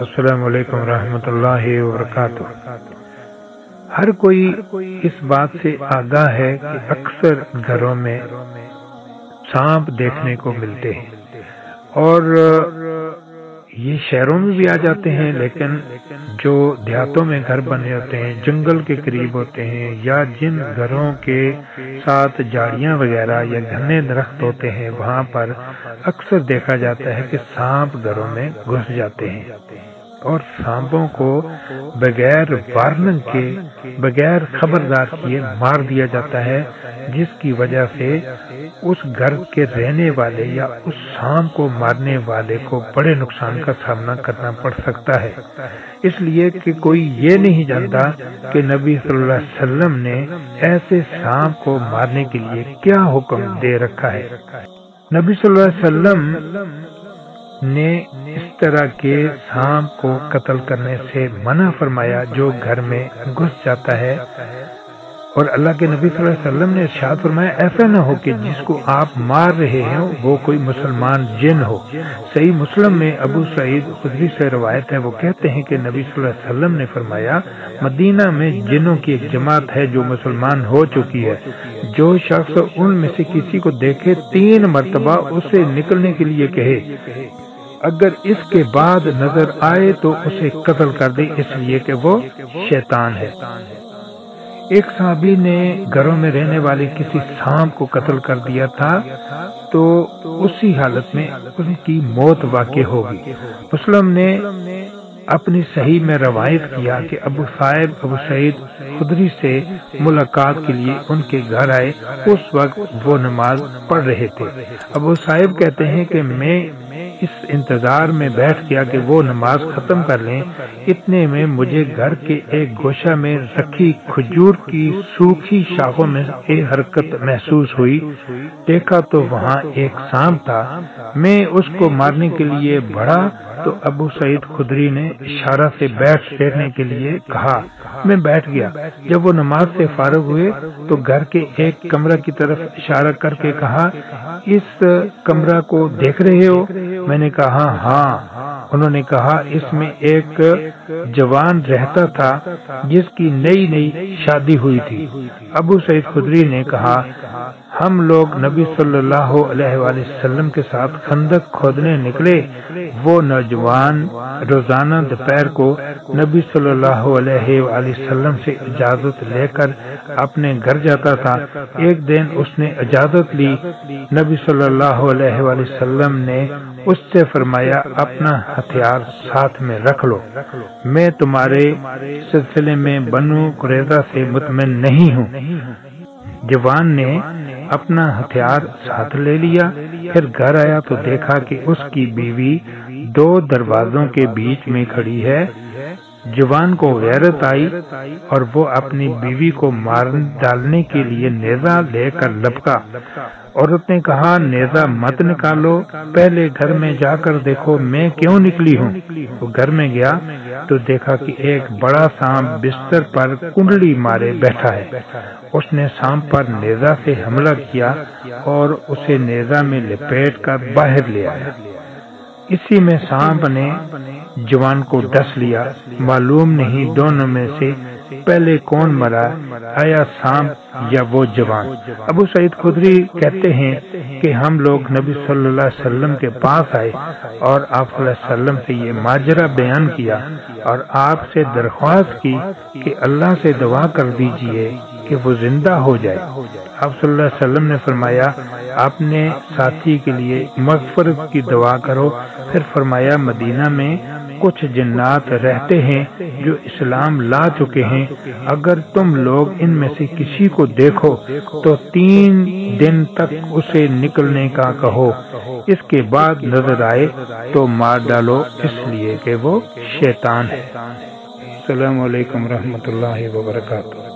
السلام علیکم ورحمۃ اللہ وبرکاتہ۔ ہر کوئی اس بات سے آگاہ ہے کہ اکثر گھروں میں سانپ دیکھنے کو ملتے ہیں اور یہ شہروں میں بھی آ جاتے ہیں، لیکن جو دیہاتوں میں گھر بنے ہوتے ہیں، جنگل کے قریب ہوتے ہیں، یا جن گھروں کے ساتھ جھاڑیاں وغیرہ یا گھنے درخت ہوتے ہیں، وہاں پر اکثر دیکھا جاتا ہے کہ سانپ گھروں میں گھس جاتے ہیں اور سانپوں کو بغیر وارننگ کے، بغیر خبردار کیے مار دیا جاتا ہے، جس کی وجہ سے اس گھر کے رہنے والے یا اس سانپ کو مارنے والے کو بڑے نقصان کا سامنا کرنا پڑ سکتا ہے۔ اس لیے کہ کوئی یہ نہیں جانتا کہ نبی صلی اللہ علیہ وسلم نے ایسے سانپ کو مارنے کے لیے کیا حکم دے رکھا ہے۔ نبی صلی اللہ علیہ وسلم نے اس طرح کے سانپ کو قتل کرنے سے منع فرمایا جو گھر میں گھس جاتا ہے، اور اللہ کے نبی صلی اللہ علیہ وسلم نے ارشاد فرمایا ایسا نہ ہو کہ جس کو آپ مار رہے ہیں وہ کوئی مسلمان جن ہو۔ صحیح مسلم میں ابو سعید خدری سے روایت ہے، وہ کہتے ہیں کہ نبی صلی اللہ علیہ وسلم نے فرمایا مدینہ میں جنوں کی ایک جماعت ہے جو مسلمان ہو چکی ہے، جو شخص ان میں سے کسی کو دیکھے 3 مرتبہ اسے نکلنے کے لیے کہے، اگر اس کے بعد نظر آئے تو اسے قتل کر دے، اس لیے کہ وہ شیطان ہے۔ ایک صحابی نے گھروں میں رہنے والے کسی سانپ کو قتل کر دیا تھا تو اسی حالت میں ان کی موت واقع ہوگی۔ مسلم نے اپنی صحیح میں روایت کیا کہ ابو سعید خدری سے ملاقات کے لیے ان کے گھر آئے، اس وقت وہ نماز پڑھ رہے تھے۔ ابو صاحب کہتے ہیں کہ میں اس انتظار میں بیٹھ گیا کہ وہ نماز ختم کر لیں، اتنے میں مجھے گھر کے ایک گوشہ میں رکھی کھجور کی سوکھی شاخوں میں ایک حرکت محسوس ہوئی، دیکھا تو وہاں ایک سانپ تھا۔ میں اس کو مارنے کے لیے بڑھا تو ابو سعید خدری نے اشارہ سے بیٹھنے کے لیے کہا، میں بیٹھ گیا۔ جب وہ نماز سے فارغ ہوئے تو گھر کے ایک کمرہ کی طرف اشارہ کر کے کہا، اس کمرہ کو دیکھ رہے ہو؟ میں نے کہا ہاں۔ انہوں نے کہا اس میں ایک جوان رہتا تھا جس کی نئی شادی ہوئی تھی۔ ابو سعید خدری نے کہا ہم لوگ نبی صلی اللہ علیہ وآلہ وسلم کے ساتھ خندق کھودنے نکلے، وہ نوجوان روزانہ دوپہر کو نبی صلی اللہ علیہ وآلہ وسلم سے اجازت لے کر اپنے گھر جاتا تھا۔ ایک دن اس نے اجازت لی، نبی صلی اللہ علیہ وآلہ وسلم نے اس سے فرمایا اپنا ہتھیار ساتھ میں رکھ لو، میں تمہارے سلسلے میں بنو قریظہ سے مطمئن نہیں ہوں۔ جوان نے اپنا ہتھیار ساتھ لے لیا، پھر گھر آیا تو دیکھا کہ اس کی بیوی 2 دروازوں کے بیچ میں کھڑی ہے۔ جوان کو غیرت آئی اور وہ اپنی بیوی کو مار ڈالنے کے لیے نیزہ لے کر لپکا۔ عورت نے کہا نیزہ مت نکالو، پہلے گھر میں جا کر دیکھو میں کیوں نکلی ہوں۔ وہ گھر میں گیا تو دیکھا کہ ایک بڑا سانپ بستر پر کنڈلی مارے بیٹھا ہے۔ اس نے سانپ پر نیزہ سے حملہ کیا اور اسے نیزہ میں لپیٹ کر باہر لے آیا۔ اسی میں سانپ نے جوان کو ڈس لیا، معلوم نہیں دونوں میں سے پہلے کون مرا، آیا سانپ یا وہ جوان۔ ابو سعید خدری کہتے ہیں کہ ہم لوگ نبی صلی اللہ علیہ وسلم کے پاس آئے اور آپ صلی اللہ علیہ وسلم سے یہ ماجرا بیان کیا اور آپ سے درخواست کی کہ اللہ سے دعا کر دیجئے کہ وہ زندہ ہو جائے۔ آپ صلی اللہ علیہ وسلم نے فرمایا اپنے ساتھی کے لیے مغفرت کی دعا کرو، پھر فرمایا مدینہ میں کچھ جنات رہتے ہیں جو اسلام لا چکے ہیں، اگر تم لوگ ان میں سے کسی کو دیکھو تو 3 دن تک اسے نکلنے کا کہو، اس کے بعد نظر آئے تو مار ڈالو، اس لیے کہ وہ شیطان ہے۔ السلام علیکم ورحمۃ اللہ وبرکاتہ۔